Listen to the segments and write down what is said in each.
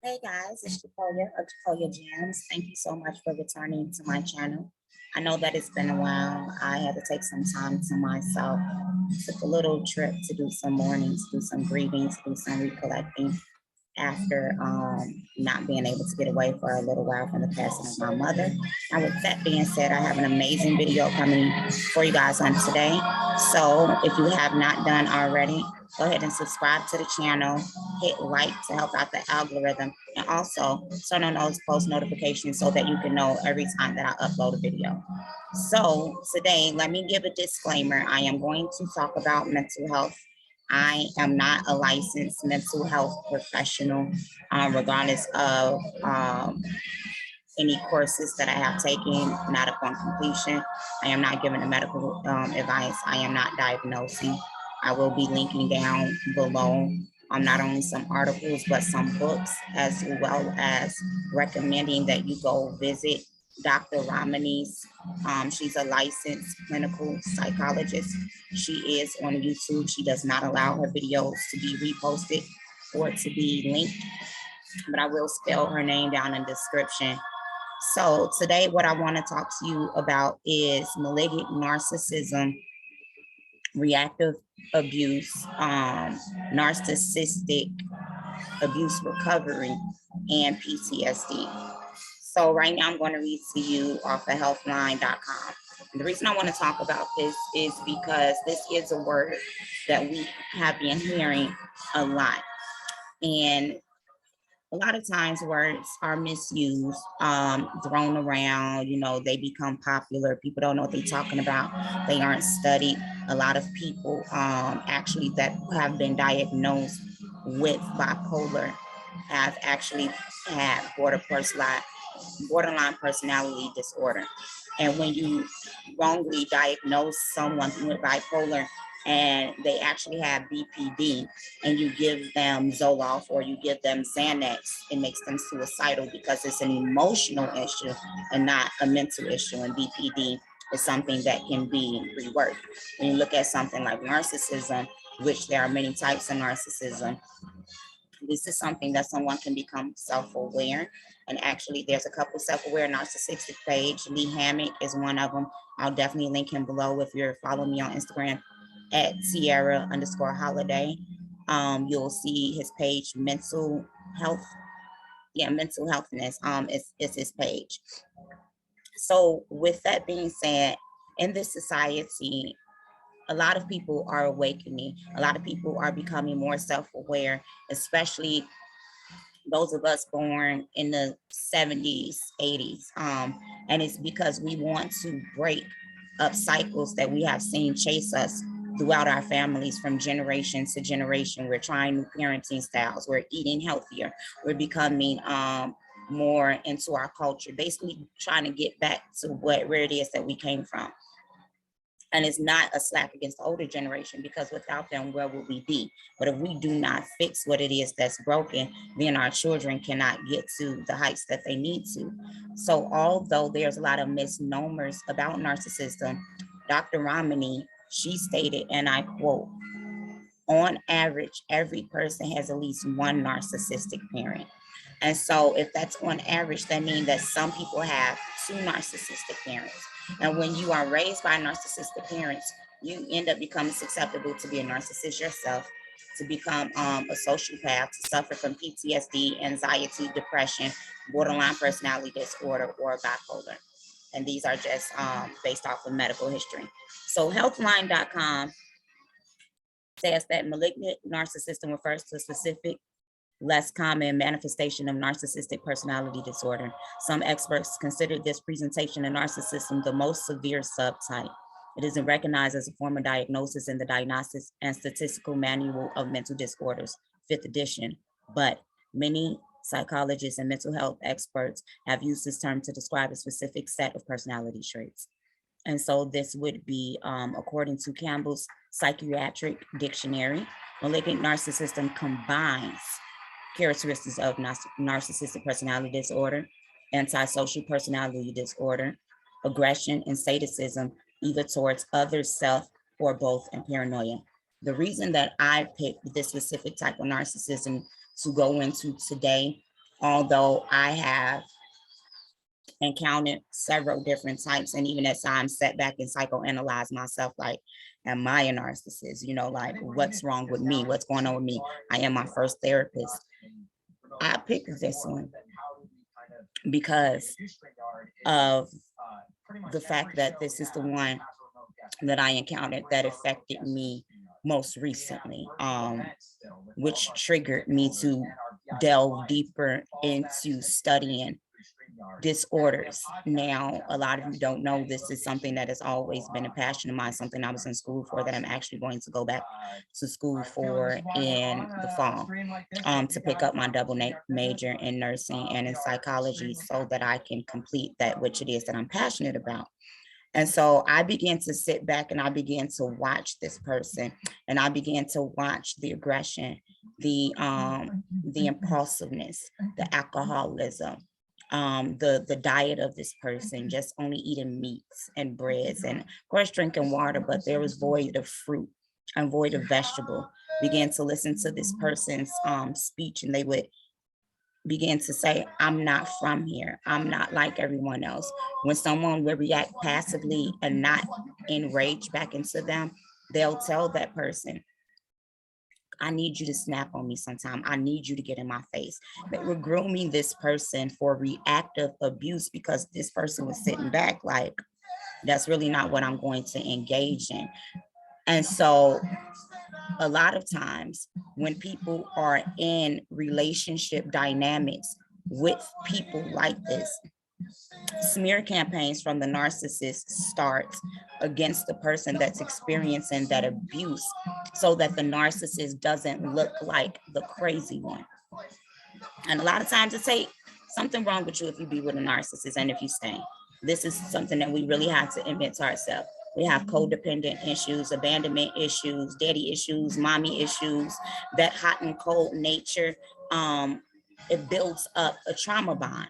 Hey guys, it's Jacoya of Jacoya Jams. Thank you so much for returning to my channel. I know that it's been a while. I had to take some time to myself. Took a little trip to do some mornings, do some grieving, to do some recollecting after not being able to get away for a little while from the passing of my mother. And with that being said, I have an amazing video coming for you guys on today. So if you have not done already, go ahead and subscribe to the channel, hit like to help out the algorithm, and also turn on those post notifications so that you can know every time that I upload a video. So today, let me give a disclaimer. I am going to talk about mental health. I am not a licensed mental health professional, regardless of any courses that I have taken, not upon completion. I am not giving a medical advice. I am not diagnosing. I will be linking down below not only some articles, but some books, as well as recommending that you go visit Dr. Ramani's. She's a licensed clinical psychologist. She is on YouTube. She does not allow her videos to be reposted or to be linked, but I will spell her name down in the description. So today what I want to talk to you about is malignant narcissism, reactive abuse, narcissistic abuse recovery, and PTSD. So right now I'm going to read to you off of healthline.com. And the reason I want to talk about this is because this is a word that we have been hearing a lot. And a lot of times words are misused, thrown around, they become popular. People don't know what they're talking about. They aren't studied. A lot of people actually that have been diagnosed with bipolar have actually had borderline personality disorder. And when you wrongly diagnose someone with bipolar and they actually have BPD, and you give them Zoloft or you give them Xanax, it makes them suicidal because it's an emotional issue and not a mental issue. And BPD is something that can be reworked. When you look at something like narcissism, which there are many types of narcissism, this is something that someone can become self-aware. And actually, there's a couple self-aware narcissistic page. Lee Hammock is one of them. I'll definitely link him below if you're following me on Instagram at Sierra_Holiday. You'll see his page, mental health. Yeah, mental healthness is his page. So with that being said, in this society, a lot of people are awakening. A lot of people are becoming more self-aware, especially those of us born in the 70s, 80s. And it's because we want to break up cycles that we have seen chase us throughout our families from generation to generation. We're trying new parenting styles. We're eating healthier. We're becoming more into our culture, basically trying to get back to where it is that we came from. And it's not a slap against the older generation, because without them, where would we be? But if we do not fix what it is that's broken, then our children cannot get to the heights that they need to. So although there's a lot of misnomers about narcissism, Dr. Ramani, she stated, and I quote, on average, every person has at least one narcissistic parent. And so if that's on average, that means that some people have two narcissistic parents. And when you are raised by narcissistic parents, you end up becoming susceptible to be a narcissist yourself, to become a sociopath, to suffer from PTSD, anxiety, depression, borderline personality disorder, or bipolar. And these are just based off of medical history. So healthline.com says that malignant narcissism refers to a specific, less common manifestation of narcissistic personality disorder. Some experts consider this presentation of narcissism the most severe subtype. It isn't recognized as a formal diagnosis in the Diagnostics and Statistical Manual of Mental Disorders, 5th edition, but many psychologists and mental health experts have used this term to describe a specific set of personality traits. And so this would be, according to Campbell's Psychiatric Dictionary, malignant narcissism combines characteristics of narcissistic personality disorder, antisocial personality disorder, aggression, and sadism, either towards others, self, or both, and paranoia. The reason that I picked this specific type of narcissism to go into today although I have encountered several different types, and even at times sat back and psychoanalyze myself, like, am I a narcissist? You know, like, what's wrong with me? What's going on with me? I am my first therapist. I picked this one because of the fact that this is the one that I encountered that affected me most recently, which triggered me to delve deeper into studying disorders. Now, a lot of you don't know this is something that has always been a passion of mine, something I was in school for, that I'm actually going to go back to school for in the fall, to pick up my double major in nursing and in psychology, so that I can complete that which it is that I'm passionate about. And so I began to sit back and I began to watch this person, and I began to watch the aggression, the impulsiveness, the alcoholism, the diet of this person, just only eating meats and breads, and of course drinking water, but there was void of fruit and void of vegetable. Began to listen to this person's speech, and they would begin to say, I'm not from here. I'm not like everyone else. When someone will react passively and not enrage back into them, they'll tell that person, I need you to snap on me sometime. I need you to get in my face. They were grooming this person for reactive abuse, because this person was sitting back like, that's really not what I'm going to engage in. And so a lot of times when people are in relationship dynamics with people like this, smear campaigns from the narcissist start against the person that's experiencing that abuse, so that the narcissist doesn't look like the crazy one. And a lot of times it say something wrong with you if you be with a narcissist and if you stay. This is something that we really have to admit to ourselves. We have codependent issues, abandonment issues, daddy issues, mommy issues, that hot and cold nature. It builds up a trauma bond.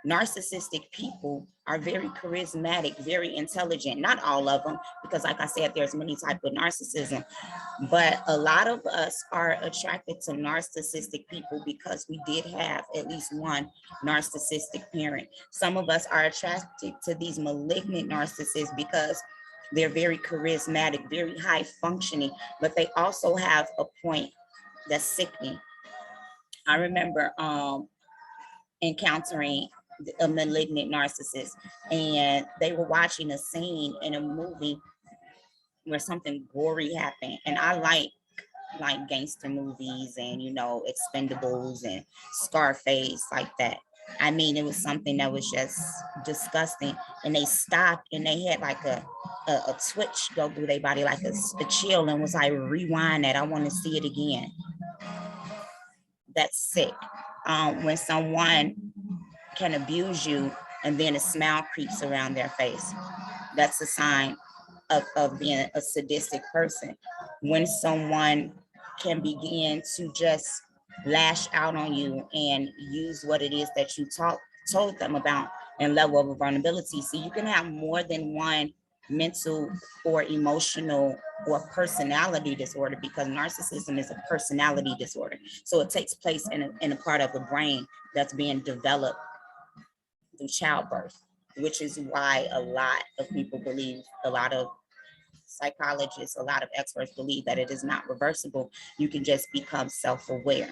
Narcissistic people are very charismatic, very intelligent. Not all of them, because like I said, there's many types of narcissism, but a lot of us are attracted to narcissistic people because we did have at least one narcissistic parent. Some of us are attracted to these malignant narcissists because they're very charismatic, very high functioning, but they also have a point that's sickening. I remember encountering a malignant narcissist, and they were watching a scene in a movie where something gory happened, and I like gangster movies and, you know, Expendables and Scarface, like that. I mean, it was something that was just disgusting, and they stopped and they had like a twitch go through their body, like a chill, and was like, rewind that, I want to see it again. That's sick. When someone can abuse you and then a smile creeps around their face, that's a sign of being a sadistic person. When someone can begin to just lash out on you and use what it is that you told them about and level of vulnerability. So you can have more than one mental or emotional or personality disorder, because narcissism is a personality disorder. So it takes place in a part of the brain that's being developed through childbirth, which is why a lot of people believe, a lot of psychologists, a lot of experts believe that it is not reversible. You can just become self-aware,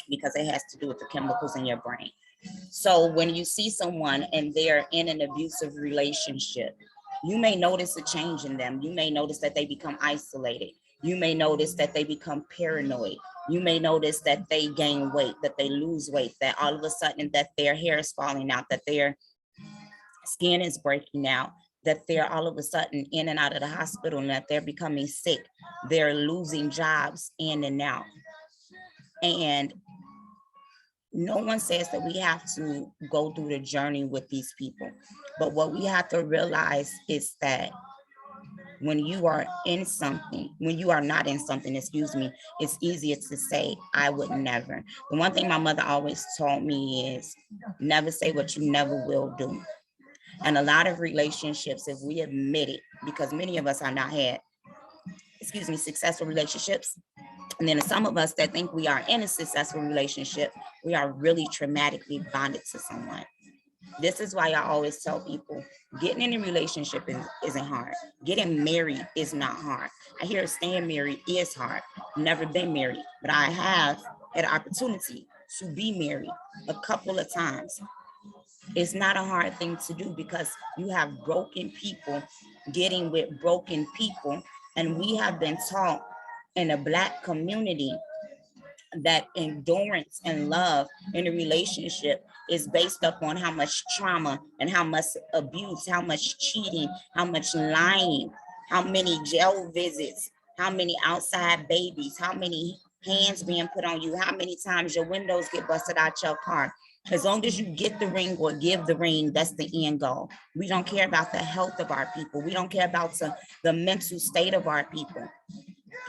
because it has to do with the chemicals in your brain. So when you see someone and they're in an abusive relationship, you may notice a change in them. You may notice that they become isolated. You may notice that they become paranoid. You may notice that they gain weight, that they lose weight, that all of a sudden that their hair is falling out, that their skin is breaking out, that they're all of a sudden in and out of the hospital, and that they're becoming sick. They're losing jobs in and out. And no one says that we have to go through the journey with these people. But what we have to realize is that when you are in something, when you are not in something, excuse me, it's easier to say, I would never. The one thing my mother always taught me is never say what you never will do. And a lot of relationships, if we admit it, because many of us have not had, excuse me, successful relationships, And then some of us that think we are in a successful relationship, we are really traumatically bonded to someone. This is why I always tell people, getting in a relationship isn't hard. Getting married is not hard. I hear staying married is hard. Never been married, but I have had an opportunity to be married a couple of times. It's not a hard thing to do because you have broken people getting with broken people. And we have been taught in a Black community that endurance and love in a relationship is based upon how much trauma and how much abuse, how much cheating, how much lying, how many jail visits, how many outside babies, how many hands being put on you, how many times your windows get busted out your car. As long as you get the ring or give the ring, that's the end goal. We don't care about the health of our people. We don't care about the mental state of our people.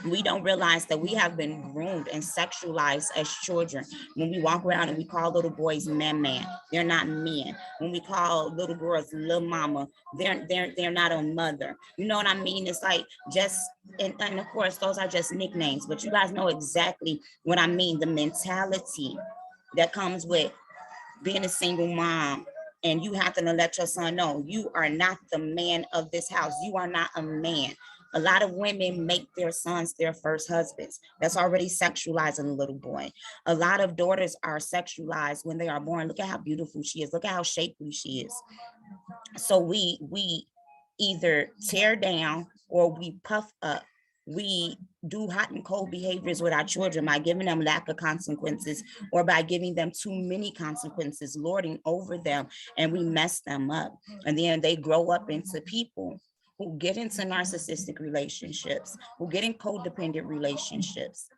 We don't realize that we have been groomed and sexualized as children. When we walk around and we call little boys man, they're not men. When we call little girls little mama, they're not a mother. You know what I mean? It's like just, and of course, those are just nicknames, but you guys know exactly what I mean. The mentality that comes with being a single mom, and you have to let your son know you are not the man of this house. You are not a man. A lot of women make their sons their first husbands. That's already sexualizing a little boy. A lot of daughters are sexualized when they are born. Look at how beautiful she is. Look at how shapely she is. So we either tear down or we puff up. We do hot and cold behaviors with our children by giving them lack of consequences or by giving them too many consequences, lording over them, and we mess them up. And then they grow up into people who get into narcissistic relationships, who get in codependent relationships.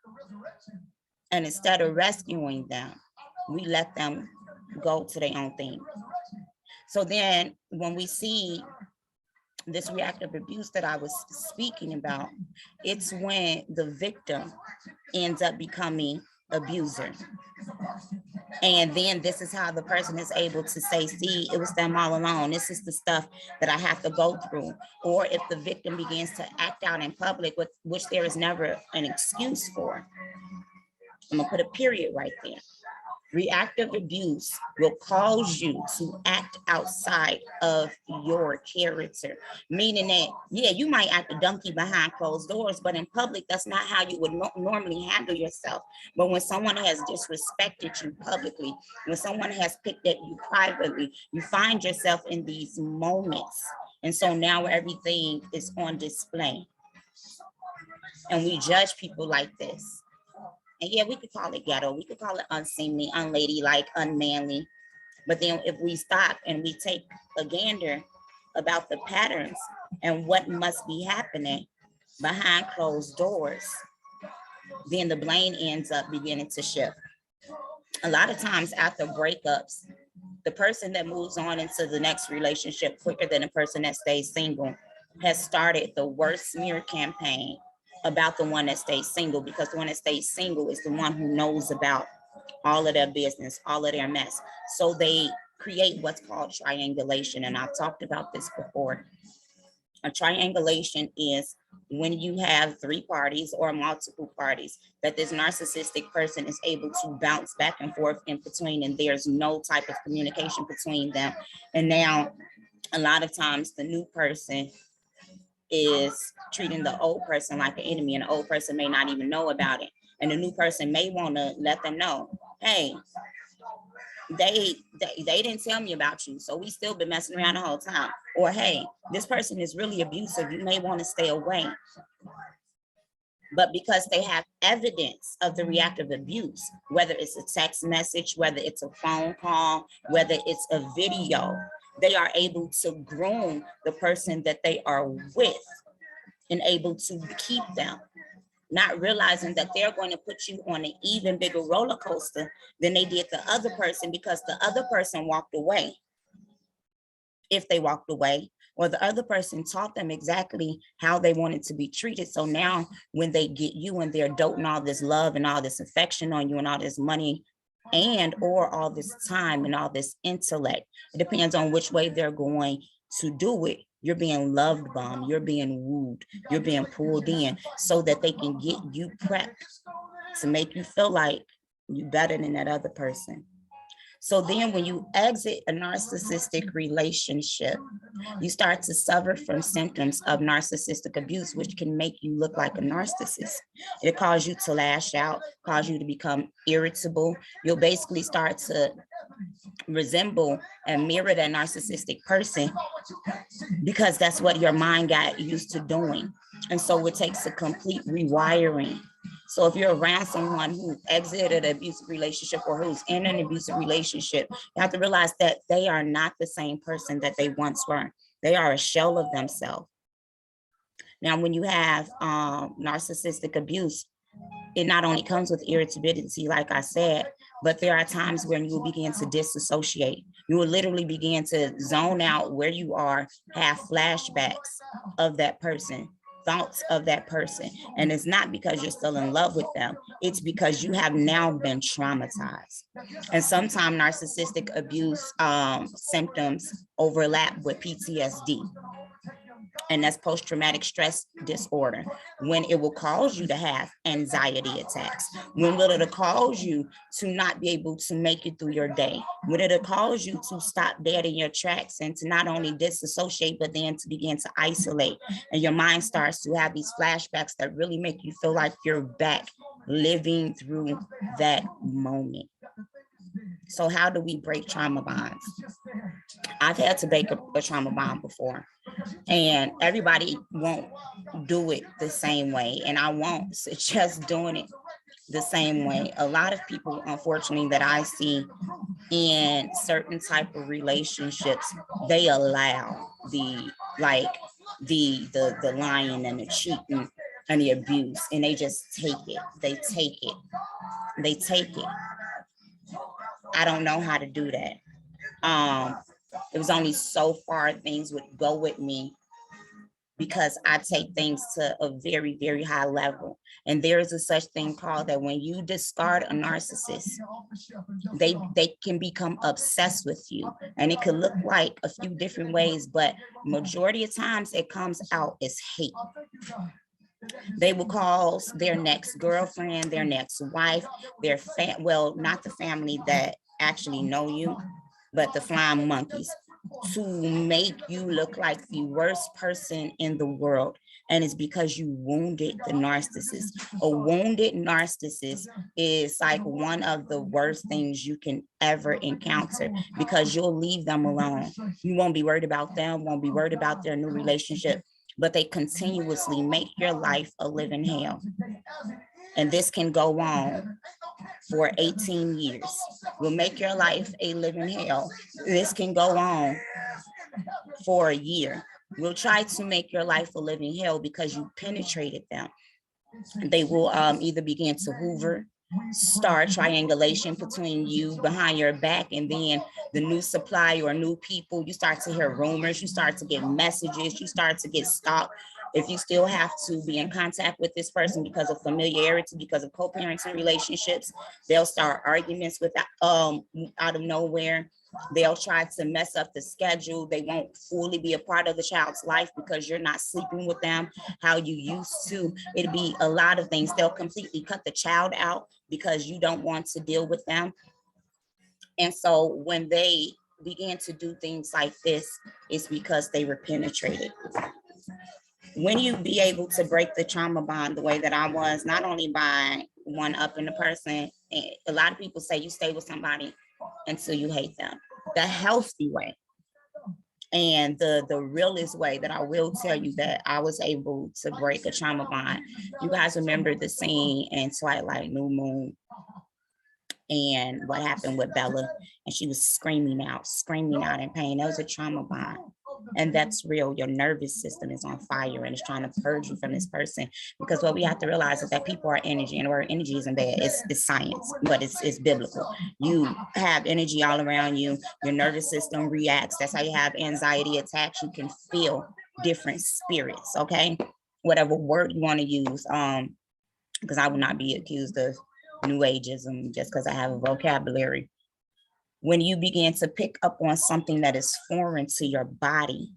And instead of rescuing them, we let them go to their own thing. So then when we see this reactive abuse that I was speaking about, it's when the victim ends up becoming abuser. And then this is how the person is able to say, see, it was them all along. This is the stuff that I have to go through. Or if the victim begins to act out in public, which there is never an excuse for. I'm gonna put a period right there. Reactive abuse will cause you to act outside of your character, meaning that, yeah, you might act a donkey behind closed doors, but in public, that's not how you would normally handle yourself. But when someone has disrespected you publicly, when someone has picked at you privately, you find yourself in these moments. And so now everything is on display. And we judge people like this. And yeah, we could call it ghetto. We could call it unseemly, unladylike, unmanly. But then if we stop and we take a gander about the patterns and what must be happening behind closed doors, then the blame ends up beginning to shift. A lot of times after breakups, the person that moves on into the next relationship quicker than the person that stays single has started the worst smear campaign about the one that stays single, because the one that stays single is the one who knows about all of their business, all of their mess. So they create what's called triangulation. And I've talked about this before. A triangulation is when you have three parties or multiple parties that this narcissistic person is able to bounce back and forth in between, and there's no type of communication between them. And now a lot of times the new person is treating the old person like an enemy, and the old person may not even know about it. And the new person may want to let them know, hey, they didn't tell me about you, so we still been messing around the whole time. Or hey, this person is really abusive, you may want to stay away. But because they have evidence of the reactive abuse, whether it's a text message, whether it's a phone call, whether it's a video, they are able to groom the person that they are with and able to keep them, not realizing that they're going to put you on an even bigger roller coaster than they did the other person, because the other person walked away. If they walked away, or the other person taught them exactly how they wanted to be treated. So now when they get you and they're doting all this love and all this affection on you and all this money and or all this time and all this intellect, it depends on which way they're going to do it. You're being loved bombed, you're being wooed, you're being pulled in so that they can get you prepped to make you feel like you're better than that other person. So then when you exit a narcissistic relationship, you start to suffer from symptoms of narcissistic abuse, which can make you look like a narcissist. It causes you to lash out, cause you to become irritable. You'll basically start to resemble and mirror that narcissistic person because that's what your mind got used to doing. And so it takes a complete rewiring. So if you're around someone who exited an abusive relationship or who's in an abusive relationship, you have to realize that they are not the same person that they once were. They are a shell of themselves. Now, when you have narcissistic abuse, it not only comes with irritability, like I said, but there are times when you will begin to disassociate. You will literally begin to zone out where you are, have flashbacks of that person, thoughts of that person. And it's not because you're still in love with them. It's because you have now been traumatized. And sometimes narcissistic abuse symptoms overlap with PTSD. And that's post-traumatic stress disorder, when it will cause you to have anxiety attacks, when will it cause you to not be able to make it through your day, when it'll cause you to stop dead in your tracks and to not only disassociate, but then to begin to isolate. And your mind starts to have these flashbacks that really make you feel like you're back living through that moment. So how do we break trauma bonds? I've had to break a trauma bond before, and everybody won't do it the same way. And I won't suggest doing it the same way. A lot of people, unfortunately, that I see in certain type of relationships, they allow the lying and the cheating and the abuse, and they just take it. They take it. They take it. I don't know how to do that. It was only so far things would go with me because I take things to a very, very high level. And there is a such thing called that when you discard a narcissist, they can become obsessed with you. And it could look like a few different ways, but majority of times it comes out as hate. They will call their next girlfriend, their next wife, their well, not the family that actually know you, but the flying monkeys, to make you look like the worst person in the world. And it's because you wounded the narcissist. A wounded narcissist is like one of the worst things you can ever encounter, because you'll leave them alone. You won't be worried about them, won't be worried about their new relationship, but they continuously make your life a living hell. And this can go on for 18 years. Will make your life a living hell. This can go on for a year. Will try to make your life a living hell because you penetrated them. They will either begin to hoover, start triangulation between you behind your back, and then the new supply or new people, you start to hear rumors, you start to get messages, you start to get stalked. If you still have to be in contact with this person because of familiarity, because of co-parenting relationships, they'll start arguments out of nowhere. They'll try to mess up the schedule. They won't fully be a part of the child's life because you're not sleeping with them how you used to. It'd be a lot of things. They'll completely cut the child out because you don't want to deal with them. And so when they begin to do things like this, it's because they were penetrated. When you be able to break the trauma bond the way that I was, not only by one-upping the person, a lot of people say you stay with somebody until you hate them. The healthy way and the realest way that I will tell you that I was able to break a trauma bond. You guys remember the scene in Twilight, New Moon, and what happened with Bella, and she was screaming out in pain. That was a trauma bond. And that's real. Your nervous system is on fire and it's trying to purge you from this person. Because what we have to realize is that people are energy, and the word energy isn't bad. It's science, but it's biblical. You have energy all around you. Your nervous system reacts. That's how you have anxiety attacks. You can feel different spirits, okay? Whatever word you want to use. Because I will not be accused of New Ageism just because I have a vocabulary. When you begin to pick up on something that is foreign to your body,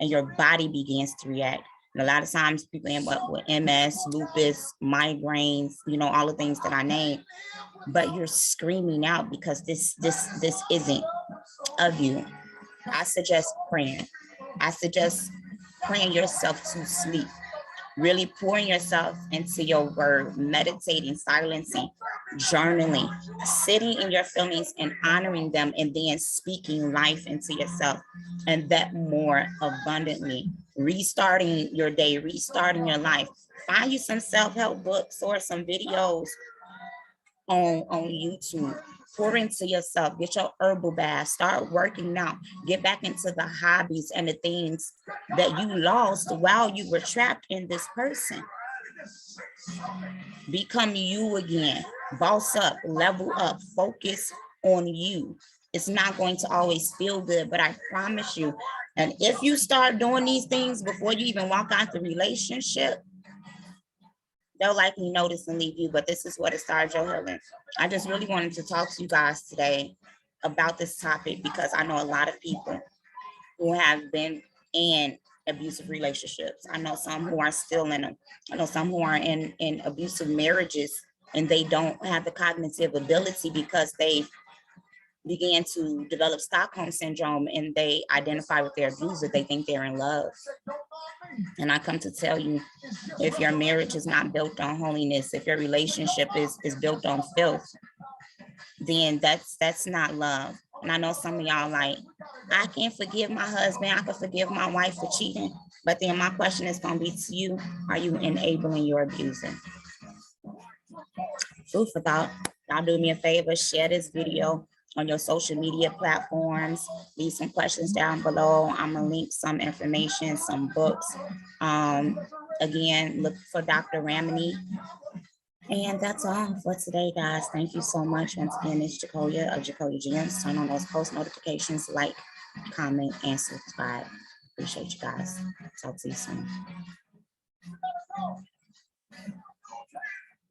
and your body begins to react. And a lot of times people end up with MS, lupus, migraines, you know, all the things that I named, but you're screaming out because this isn't of you. I suggest praying. I suggest praying yourself to sleep, really pouring yourself into your word, meditating, silencing, journaling, sitting in your feelings and honoring them, and then speaking life into yourself, and that more abundantly, restarting your day, restarting your life. Find you some self-help books or some videos on YouTube. Pour into yourself, get your herbal bath, start working out, get back into the hobbies and the things that you lost while you were trapped in this person. Become you again, boss up, level up, focus on you. It's not going to always feel good, but I promise you, and if you start doing these things before you even walk out the relationship, they'll likely notice and leave you, but this is what it started your healing. I just really wanted to talk to you guys today about this topic because I know a lot of people who have been in abusive relationships. I know some who are still in them. I know some who are in abusive marriages and they don't have the cognitive ability because they began to develop Stockholm syndrome and they identify with their abuser. They think they're in love. And I come to tell you, if your marriage is not built on holiness, if your relationship is built on filth, then that's not love. And I know some of y'all like, I can't forgive my husband, I can forgive my wife for cheating. But then my question is gonna be to you, are you enabling your abuser? Food for thought. Y'all do me a favor, share this video on your social media platforms. Leave some questions down below. I'm gonna link some information, some books. Again, look for Dr. Ramani. And that's all for today, guys. Thank you so much. Once again, it's Jacoya of Jacoya Gems. Turn on those post notifications, like, comment, and subscribe. Appreciate you guys. Talk to you soon.